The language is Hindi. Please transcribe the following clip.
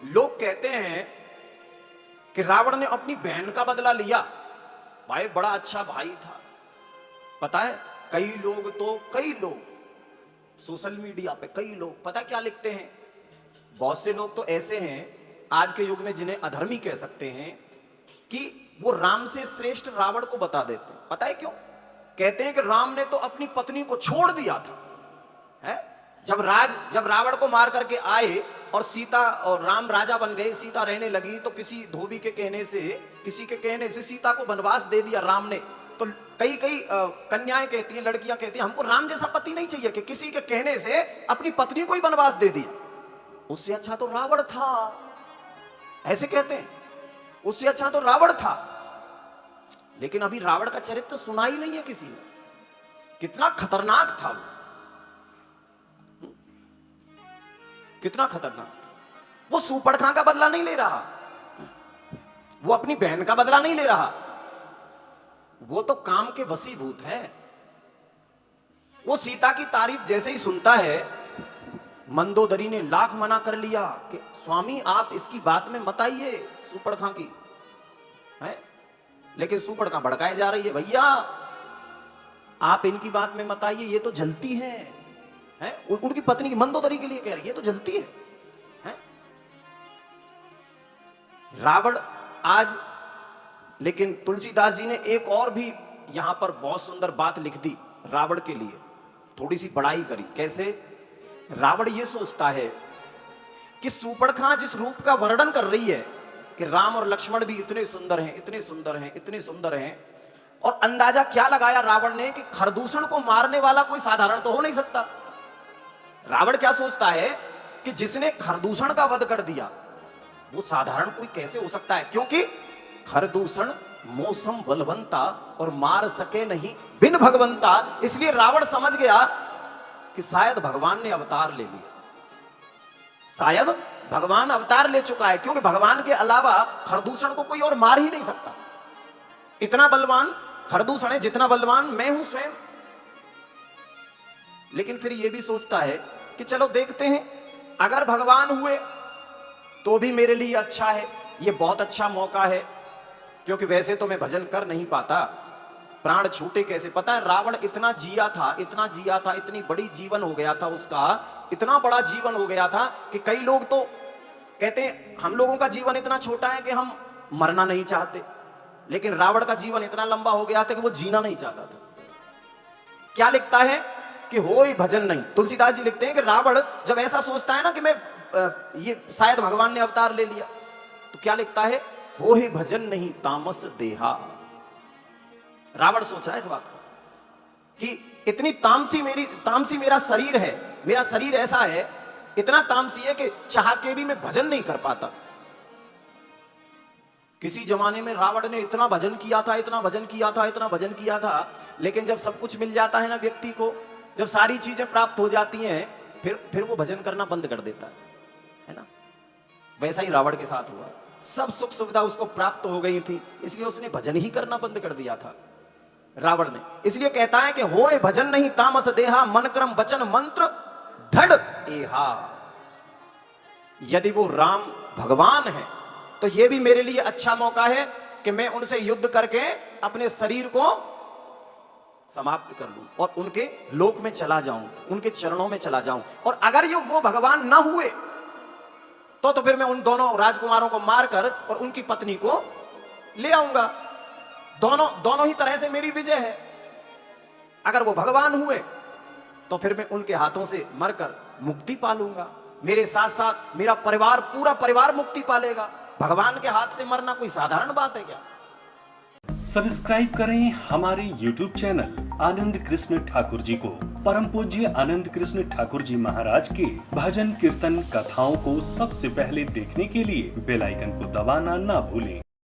लोग कहते हैं कि रावण ने अपनी बहन का बदला लिया। भाई बड़ा अच्छा भाई था। पता है कई लोग सोशल मीडिया पे कई लोग पता क्या लिखते हैं। बहुत से लोग तो ऐसे हैं आज के युग में जिन्हें अधर्मी कह सकते हैं कि वो राम से श्रेष्ठ रावण को बता देते हैं। पता है क्यों? कहते हैं कि राम ने तो अपनी पत्नी को छोड़ दिया था, है? जब रावण को मार करके आए और सीता और राम राजा बन गए, सीता रहने लगी, तो किसी धोबी के कहने से, किसी के कहने से सीता को वनवास दे दिया राम ने। तो कई कन्याएं कहती हैं, लड़कियां कहती हैं, हमको राम जैसा पति नहीं चाहिए कि किसी के कहने से अपनी पत्नी को ही वनवास दे दिया। उससे अच्छा तो रावण था, ऐसे कहते हैं, उससे अच्छा तो रावण था। लेकिन अभी रावण का चरित्र सुना ही नहीं है किसी ने, कितना खतरनाक था वो, कितना खतरनाक था। वो सूपड़खा का बदला नहीं ले रहा, वो अपनी बहन का बदला नहीं ले रहा, वो तो काम के वशीभूत है। वो सीता की तारीफ जैसे ही सुनता है, मंदोदरी ने लाख मना कर लिया कि स्वामी आप इसकी बात में मत आइए सूपड़खा की, है? लेकिन सूपड़खा भड़काए जा रही है, भैया आप इनकी बात में मत आइए, ये तो जलती है? उनकी पत्नी की मंदोदरी के लिए कह रही है, ये तो जलती है? रावण आज, लेकिन तुलसीदास जी ने एक और भी यहां पर बहुत सुंदर बात लिख दी रावण के लिए, थोड़ी सी बड़ाई करी। कैसे? रावण ये सोचता है कि सूपड़खा जिस रूप का वर्णन कर रही है कि राम और लक्ष्मण भी इतने सुंदर हैं, इतने सुंदर हैं, इतने सुंदर हैं, और अंदाजा क्या लगाया रावण ने कि खरदूषण को मारने वाला कोई साधारण तो हो नहीं सकता। रावण क्या सोचता है कि जिसने खरदूषण का वध कर दिया वो साधारण कोई कैसे हो सकता है, क्योंकि खरदूषण मौसम बलवंता और मार सके नहीं बिन भगवंता। इसलिए रावण समझ गया कि शायद भगवान ने अवतार ले लिया, शायद भगवान अवतार ले चुका है, क्योंकि भगवान के अलावा खरदूषण को कोई और मार ही नहीं सकता। इतना बलवान खरदूषण है जितना बलवान मैं हूं स्वयं। लेकिन फिर यह भी सोचता है कि चलो देखते हैं, अगर भगवान हुए तो भी मेरे लिए अच्छा है, यह बहुत अच्छा मौका है, क्योंकि वैसे तो मैं भजन कर नहीं पाता, प्राण छूटे कैसे। पता है रावण इतना जिया था, इतना जिया था, इतनी बड़ी जीवन हो गया था उसका, इतना बड़ा जीवन हो गया था कि कई लोग तो कहते हैं हम लोगों का जीवन इतना छोटा है कि हम मरना नहीं चाहते, लेकिन रावण का जीवन इतना लंबा हो गया था कि वो जीना नहीं चाहता था। क्या लिखता है कि होय भजन नहीं। तुलसीदास जी लिखते हैं कि रावण जब ऐसा सोचता है ना कि मैं ये शायद भगवान ने अवतार ले लिया, तो क्या लिखता है, होय भजन नहीं तामस देहा। रावण सोच रहा है इस बात को कि इतनी तामसी मेरा शरीर है, मेरा शरीर ऐसा है, इतना तामसी है कि चाह के भी मैं भजन नहीं कर पाता। किसी जमाने में रावण ने इतना भजन किया था, इतना भजन किया था, इतना भजन किया था, लेकिन जब सब कुछ मिल जाता है ना व्यक्ति को, जब सारी चीजें प्राप्त हो जाती हैं, फिर वो भजन करना बंद कर देता है ना। वैसा ही रावण के साथ हुआ, सब सुख सुविधा उसको प्राप्त हो गई थी, इसलिए उसने भजन ही करना बंद कर दिया था रावण ने। इसलिए कहता है कि होए भजन नहीं तामस देहा, मन क्रम वचन मंत्र ढड़ एहा। यदि वो राम भगवान है तो ये भी मेरे लिए अच्छा मौका है कि मैं उनसे युद्ध करके अपने शरीर को समाप्त कर लूं और उनके लोक में चला जाऊं, उनके चरणों में चला जाऊं। और अगर ये वो भगवान ना हुए तो फिर मैं उन दोनों राजकुमारों को मारकर और उनकी पत्नी को ले आऊंगा। दोनों ही तरह से मेरी विजय है। अगर वो भगवान हुए तो फिर मैं उनके हाथों से मरकर मुक्ति पालूंगा, मेरे साथ साथ मेरा परिवार, पूरा परिवार मुक्ति पालेगा। भगवान के हाथ से मरना कोई साधारण बात है क्या? सब्सक्राइब करें हमारे YouTube चैनल आनंद कृष्ण ठाकुर जी को। परम पूज्य आनंद कृष्ण ठाकुर जी महाराज के भजन कीर्तन कथाओं को सबसे पहले देखने के लिए बेल आइकन को दबाना ना भूलें।